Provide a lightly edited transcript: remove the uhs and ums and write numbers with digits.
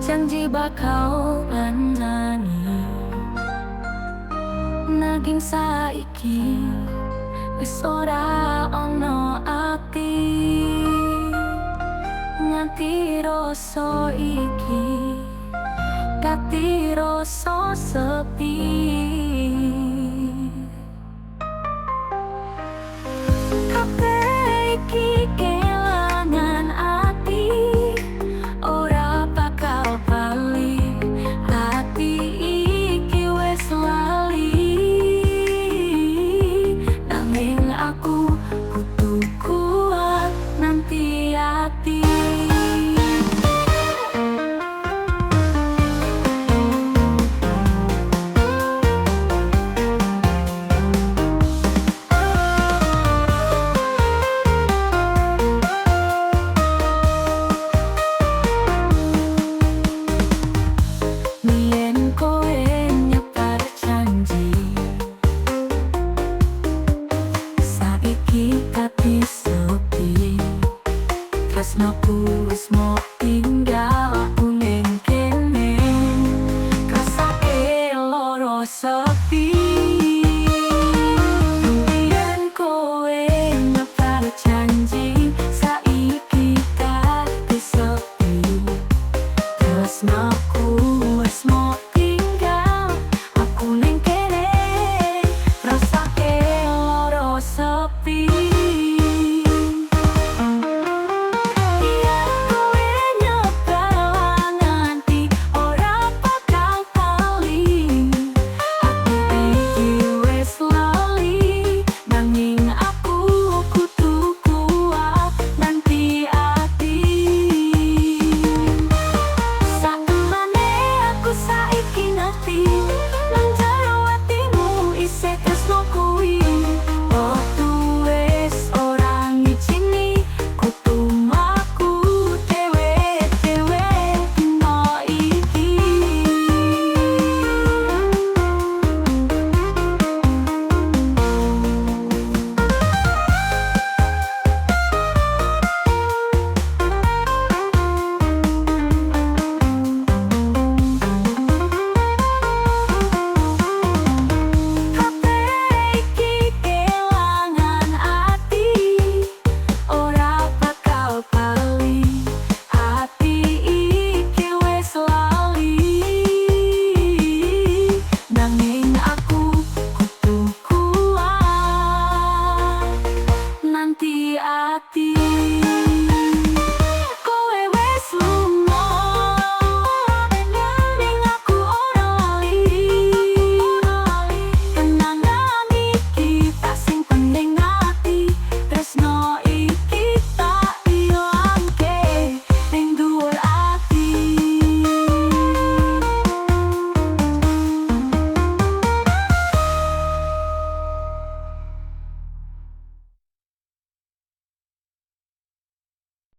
janji bakal ngenani naging saiki wis ora ono ati nganti rasa iki dadi rasa sepi. Kabeh iki kelangan ati ora bakal bali, ati iki wis lali. Nanging aku kudu kuat nanti ati. Mien kowe nyebar janji, saiki dadi sepi. Tresnaku wis mati.